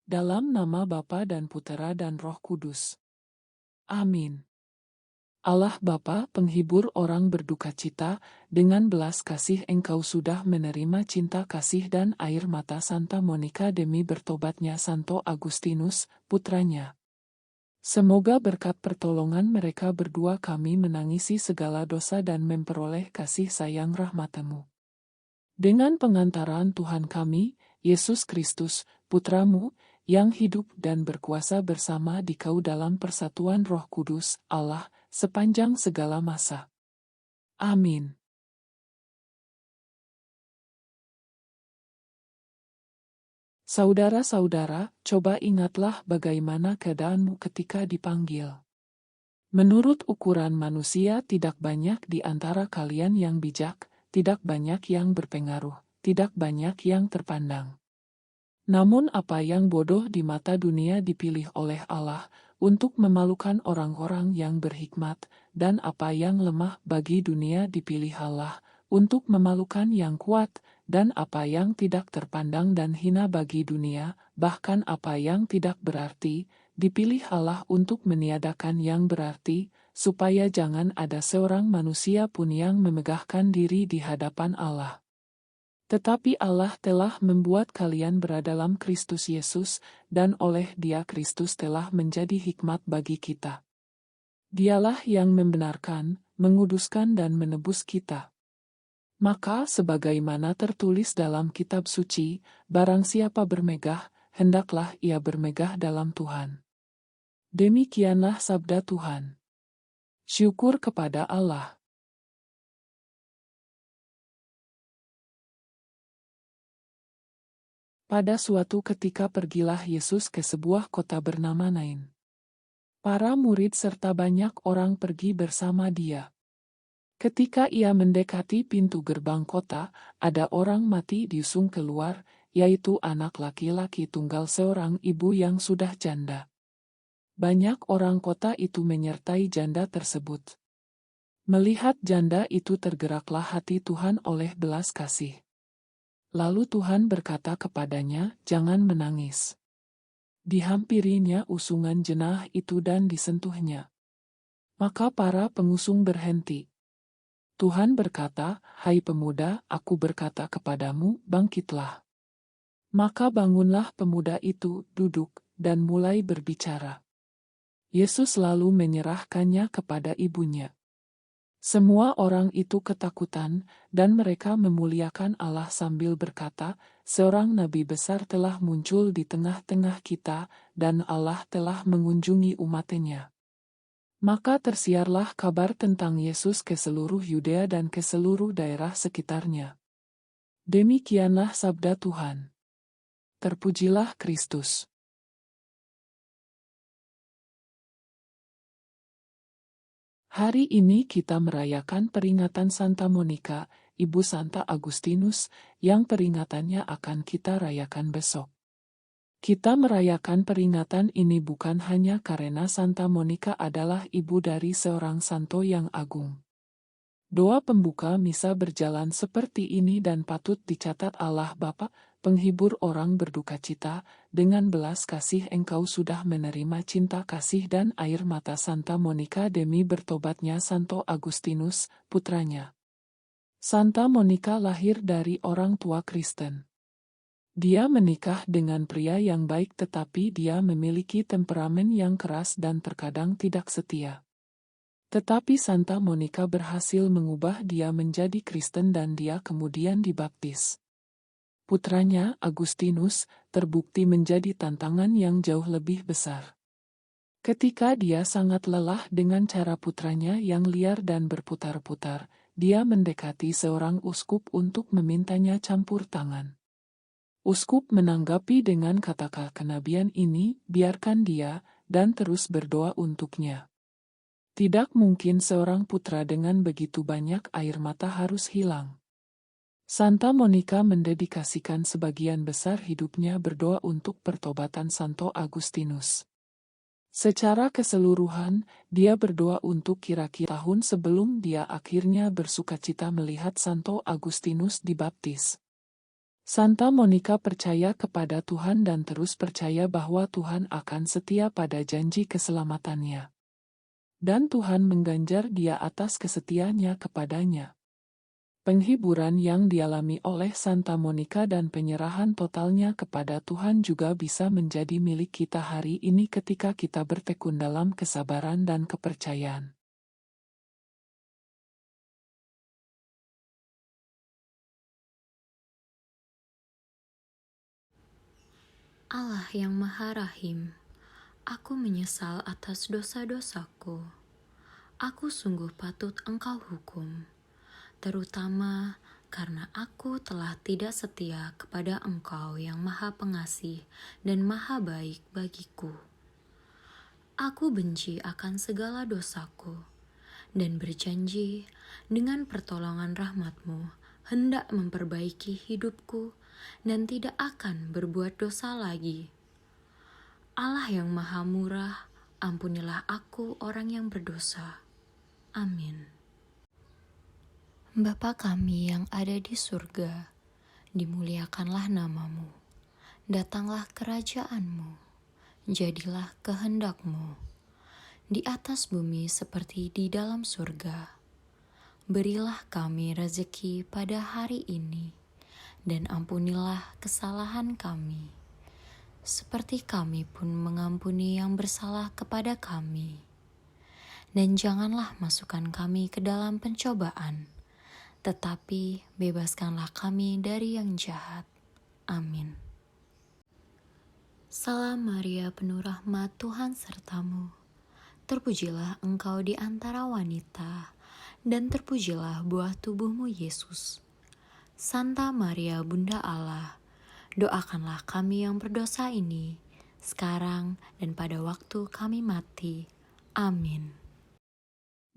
Dalam nama Bapa dan Putera dan Roh Kudus. Amin. Allah Bapa, penghibur orang berduka cita, dengan belas kasih Engkau sudah menerima cinta kasih dan air mata Santa Monica demi bertobatnya Santo Agustinus, putranya. Semoga berkat pertolongan mereka berdua kami menangisi segala dosa dan memperoleh kasih sayang rahmat-Mu. Dengan pengantaran Tuhan kami, Yesus Kristus, Putra-Mu, yang hidup dan berkuasa bersama Dikau dalam persatuan Roh Kudus, Allah, sepanjang segala masa. Amin. Saudara-saudara, coba ingatlah bagaimana keadaanmu ketika dipanggil. Menurut ukuran manusia tidak banyak di antara kalian yang bijak, tidak banyak yang berpengaruh, tidak banyak yang terpandang. Namun apa yang bodoh di mata dunia dipilih oleh Allah untuk memalukan orang-orang yang berhikmat, dan apa yang lemah bagi dunia dipilih Allah untuk memalukan yang kuat, dan apa yang tidak terpandang dan hina bagi dunia, bahkan apa yang tidak berarti, dipilih Allah untuk meniadakan yang berarti, supaya jangan ada seorang manusia pun yang memegahkan diri di hadapan Allah. Tetapi Allah telah membuat kalian berada dalam Kristus Yesus, dan oleh Dia Kristus telah menjadi hikmat bagi kita. Dialah yang membenarkan, menguduskan dan menebus kita. Maka sebagaimana tertulis dalam kitab suci, barang siapa bermegah, hendaklah ia bermegah dalam Tuhan. Demikianlah sabda Tuhan. Syukur kepada Allah. Pada suatu ketika pergilah Yesus ke sebuah kota bernama Nain. Para murid serta banyak orang pergi bersama Dia. Ketika ia mendekati pintu gerbang kota, ada orang mati diusung keluar, yaitu anak laki-laki tunggal seorang ibu yang sudah janda. Banyak orang kota itu menyertai janda tersebut. Melihat janda itu tergeraklah hati Tuhan oleh belas kasih. Lalu Tuhan berkata kepadanya, "Jangan menangis." Dihampirinya usungan jenazah itu dan disentuhnya. Maka para pengusung berhenti. Tuhan berkata, "Hai pemuda, aku berkata kepadamu, bangkitlah." Maka bangunlah pemuda itu, duduk, dan mulai berbicara. Yesus lalu menyerahkannya kepada ibunya. Semua orang itu ketakutan, dan mereka memuliakan Allah sambil berkata, "Seorang nabi besar telah muncul di tengah-tengah kita, dan Allah telah mengunjungi umat-Nya." Maka tersiarlah kabar tentang Yesus ke seluruh Yudea dan ke seluruh daerah sekitarnya. Demikianlah sabda Tuhan. Terpujilah Kristus. Hari ini kita merayakan peringatan Santa Monica, Ibu Santa Agustinus, yang peringatannya akan kita rayakan besok. Kita merayakan peringatan ini bukan hanya karena Santa Monica adalah ibu dari seorang santo yang agung. Doa pembuka misa berjalan seperti ini dan patut dicatat. Allah Bapa, penghibur orang berduka cita, dengan belas kasih Engkau sudah menerima cinta kasih dan air mata Santa Monica demi bertobatnya Santo Agustinus, putranya. Santa Monica lahir dari orang tua Kristen. Dia menikah dengan pria yang baik, tetapi dia memiliki temperamen yang keras dan terkadang tidak setia. Tetapi Santa Monica berhasil mengubah dia menjadi Kristen dan dia kemudian dibaptis. Putranya, Agustinus, terbukti menjadi tantangan yang jauh lebih besar. Ketika dia sangat lelah dengan cara putranya yang liar dan berputar-putar, dia mendekati seorang uskup untuk memintanya campur tangan. Uskup menanggapi dengan kata-kata kenabian ini, "Biarkan dia, dan terus berdoa untuknya." Tidak mungkin seorang putra dengan begitu banyak air mata harus hilang. Santa Monica mendedikasikan sebagian besar hidupnya berdoa untuk pertobatan Santo Agustinus. Secara keseluruhan, dia berdoa untuk kira-kira tahun sebelum dia akhirnya bersukacita melihat Santo Agustinus dibaptis. Santa Monica percaya kepada Tuhan dan terus percaya bahwa Tuhan akan setia pada janji keselamatannya. Dan Tuhan mengganjar dia atas kesetiaannya kepadanya. Penghiburan yang dialami oleh Santa Monica dan penyerahan totalnya kepada Tuhan juga bisa menjadi milik kita hari ini ketika kita bertekun dalam kesabaran dan kepercayaan. Allah yang Maha Rahim, aku menyesal atas dosa-dosaku. Aku sungguh patut Engkau hukum, terutama karena aku telah tidak setia kepada Engkau yang Maha Pengasih dan Maha Baik bagiku. Aku benci akan segala dosaku dan berjanji dengan pertolongan rahmat-Mu hendak memperbaiki hidupku dan tidak akan berbuat dosa lagi. Allah yang Maha Murah, ampunilah aku orang yang berdosa. Amin. Bapa kami yang ada di surga, dimuliakanlah nama-Mu. Datanglah kerajaan-Mu, jadilah kehendak-Mu, di atas bumi seperti di dalam surga. Berilah kami rezeki pada hari ini, dan ampunilah kesalahan kami, seperti kami pun mengampuni yang bersalah kepada kami. Dan janganlah masukkan kami ke dalam pencobaan, tetapi bebaskanlah kami dari yang jahat. Amin. Salam Maria, penuh rahmat, Tuhan sertamu. Terpujilah engkau di antara wanita, dan terpujilah buah tubuhmu Yesus. Santa Maria, Bunda Allah, doakanlah kami yang berdosa ini, sekarang dan pada waktu kami mati. Amin.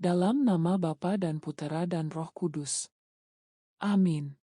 Dalam nama Bapa dan Putera dan Roh Kudus. Amin.